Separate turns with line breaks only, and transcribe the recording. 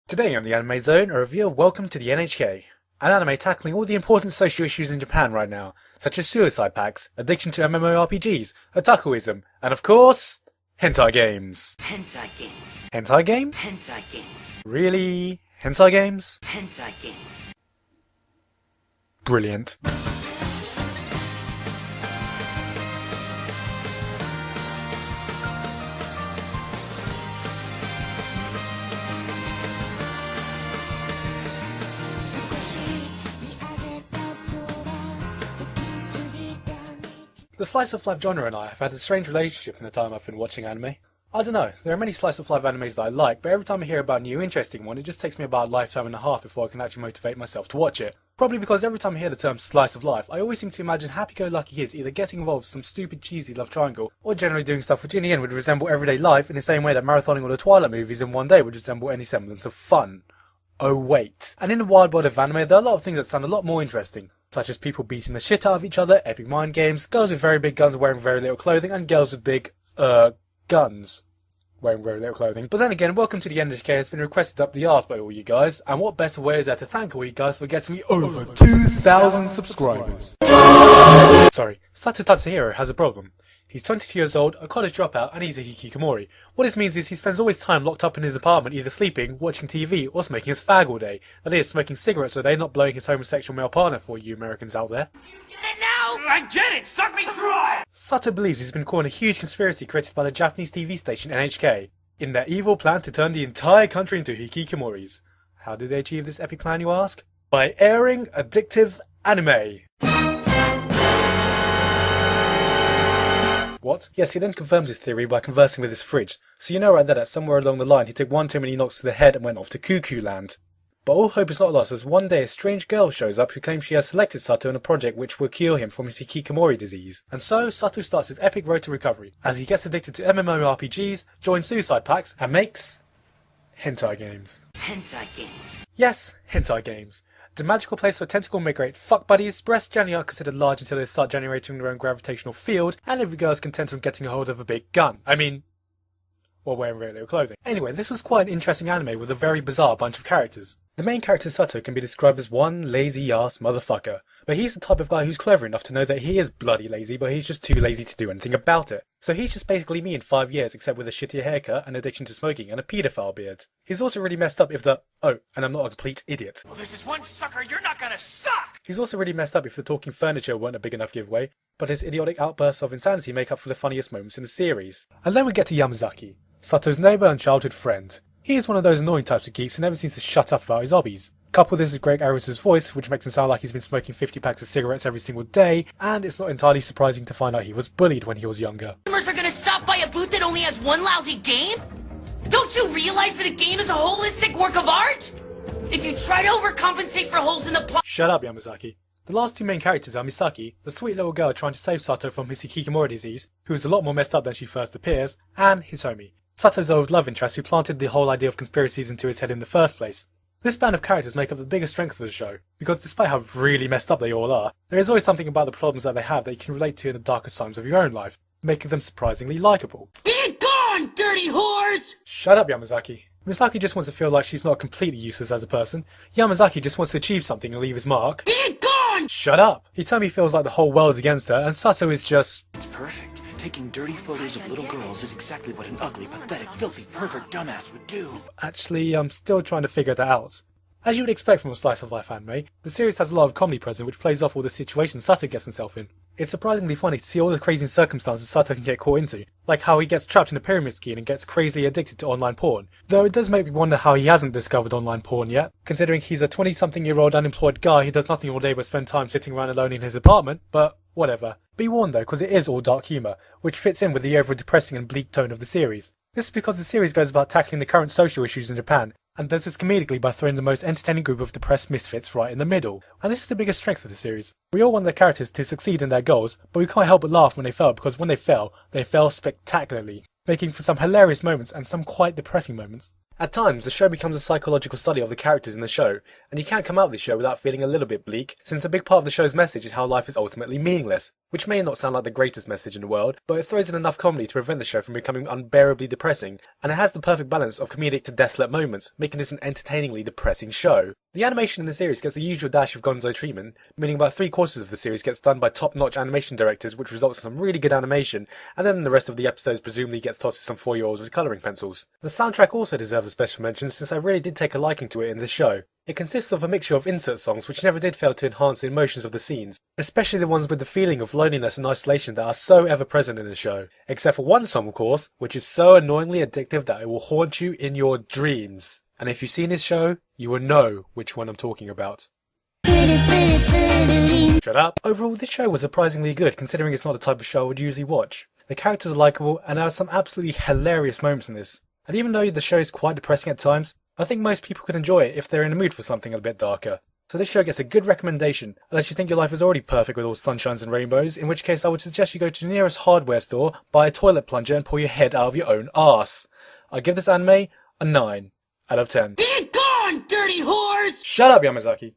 Today on the Anime Zone, a review of Welcome to the NHK, an anime tackling all the important social issues in Japan right now, such as suicide pacts, addiction to MMORPGs, otakuism, and of course, hentai games.
Hentai games.
Hentai game?
Hentai games.
Really? Hentai games?
Hentai games.
Brilliant. The slice of life genre and I have had a strange relationship in the time I've been watching anime. I don't know, there are many slice of life animes that I like, but every time I hear about a new interesting one, it just takes me about a lifetime and a half before I can actually motivate myself to watch it. Probably because every time I hear the term slice of life, I always seem to imagine happy-go-lucky kids either getting involved with some stupid cheesy love triangle, or generally doing stuff which in the end would resemble everyday life in the same way that marathoning all the Twilight movies in one day would resemble any semblance of fun. Oh wait. And in the wild world of anime, there are a lot of things that sound a lot more interesting, such as people beating the shit out of each other, epic mind games, girls with very big guns wearing very little clothing, and girls with big, guns wearing very little clothing. But then again, Welcome to the NHK has been requested up the arse by all you guys, and what better way is there to thank all you guys for getting me over 2,000 subscribers? Sorry, Sato Tatsuhiro has a problem. He's 22 years old, a college dropout, and he's a hikikomori. What this means is he spends all his time locked up in his apartment either sleeping, watching TV, or smoking his fag all day. That is, smoking cigarettes all day, not blowing his homosexual male partner for you Americans out there.
You get it now?
I get it! Suck me dry!
Sato believes he's been caught in a huge conspiracy created by the Japanese TV station NHK, in their evil plan to turn the entire country into hikikomoris. How did they achieve this epic plan, you ask? By airing addictive anime. What? Yes, he then confirms his theory by conversing with his fridge, so you know right there that somewhere along the line he took one too many knocks to the head and went off to cuckoo land. But all hope is not lost as one day a strange girl shows up who claims she has selected Sato in a project which will cure him from his hikikomori disease. And so, Sato starts his epic road to recovery, as he gets addicted to MMORPGs, joins suicide pacts, and makes hentai games.
Hentai games.
Yes, hentai games. The magical place where tentacle migrate fuck buddies, breasts generally are considered large until they start generating their own gravitational field, and every girl is content on getting a hold of a big gun. Or wearing very little clothing. Anyway, this was quite an interesting anime with a very bizarre bunch of characters. The main character Sato can be described as one lazy-ass motherfucker, but he's the type of guy who's clever enough to know that he is bloody lazy, but he's just too lazy to do anything about it. So he's just basically me in 5 years, except with a shittier haircut, an addiction to smoking, and a paedophile beard. He's also really messed up if the, oh, and I'm not a complete idiot.
Well, this is one sucker you're not gonna suck!
He's also really messed up if the talking furniture weren't a big enough giveaway, but his idiotic outbursts of insanity make up for the funniest moments in the series. And then we get to Yamazaki, Sato's neighbour and childhood friend. He is one of those annoying types of geeks who never seems to shut up about his hobbies. Couple this with Greg Aris's voice, which makes him sound like he's been smoking 50 packs of cigarettes every single day, and it's not entirely surprising to find out he was bullied when he was younger.
Customers are gonna stop by a booth that only has one lousy game? Don't you realize that a game is a holistic work of art? If you try to overcompensate for holes in the plot—
Shut up, Yamazaki. The last two main characters are Misaki, the sweet little girl trying to save Sato from his hikikomori disease, who is a lot more messed up than she first appears, and Hitomi, Sato's old love interest who planted the whole idea of conspiracies into his head in the first place. This band of characters make up the biggest strength of the show, because despite how really messed up they all are, there is always something about the problems that they have that you can relate to in the darkest times of your own life, making them surprisingly likeable.
Get gone, dirty whores!
Shut up, Yamazaki. Misaki just wants to feel like she's not completely useless as a person. Yamazaki just wants to achieve something and leave his mark.
Get gone!
Shut up! Hitomi feels like the whole world's against her, and Sato is just...
It's perfect. Taking dirty photos of little girls is exactly what an ugly, pathetic, filthy, pervert dumbass would do.
Actually, I'm still trying to figure that out. As you would expect from a slice of life anime, the series has a lot of comedy present which plays off all the situations Sato gets himself in. It's surprisingly funny to see all the crazy circumstances Sato can get caught into, like how he gets trapped in a pyramid scheme and gets crazily addicted to online porn, though it does make me wonder how he hasn't discovered online porn yet, considering he's a 20-something-year-old unemployed guy who does nothing all day but spend time sitting around alone in his apartment, but whatever. Be warned though, because it is all dark humour, which fits in with the overall depressing and bleak tone of the series. This is because the series goes about tackling the current social issues in Japan, and does this comedically by throwing the most entertaining group of depressed misfits right in the middle. And this is the biggest strength of the series. We all want their characters to succeed in their goals, but we can't help but laugh when they fail, because when they fail spectacularly, making for some hilarious moments and some quite depressing moments. At times, the show becomes a psychological study of the characters in the show, and you can't come out of this show without feeling a little bit bleak, since a big part of the show's message is how life is ultimately meaningless, which may not sound like the greatest message in the world, but it throws in enough comedy to prevent the show from becoming unbearably depressing, and it has the perfect balance of comedic to desolate moments, making this an entertainingly depressing show. The animation in the series gets the usual dash of gonzo treatment, meaning about 3/4 of the series gets done by top-notch animation directors, which results in some really good animation, and then the rest of the episodes presumably gets tossed to some 4-year-olds with colouring pencils. The soundtrack also deserves a special mention, since I really did take a liking to it in this show. It consists of a mixture of insert songs which never did fail to enhance the emotions of the scenes, especially the ones with the feeling of loneliness and isolation that are so ever present in the show. Except for one song, of course, which is so annoyingly addictive that it will haunt you in your dreams. And if you've seen this show, you will know which one I'm talking about. Shut up. Overall, this show was surprisingly good, considering it's not the type of show I would usually watch. The characters are likeable, and there are some absolutely hilarious moments in this. And even though the show is quite depressing at times, I think most people could enjoy it if they're in the mood for something a bit darker. So this show gets a good recommendation, unless you think your life is already perfect with all sunshines and rainbows, in which case I would suggest you go to the nearest hardware store, buy a toilet plunger and pull your head out of your own arse. I give this anime a 9 out of 10.
Be gone, dirty whores!
Shut up, Yamazaki!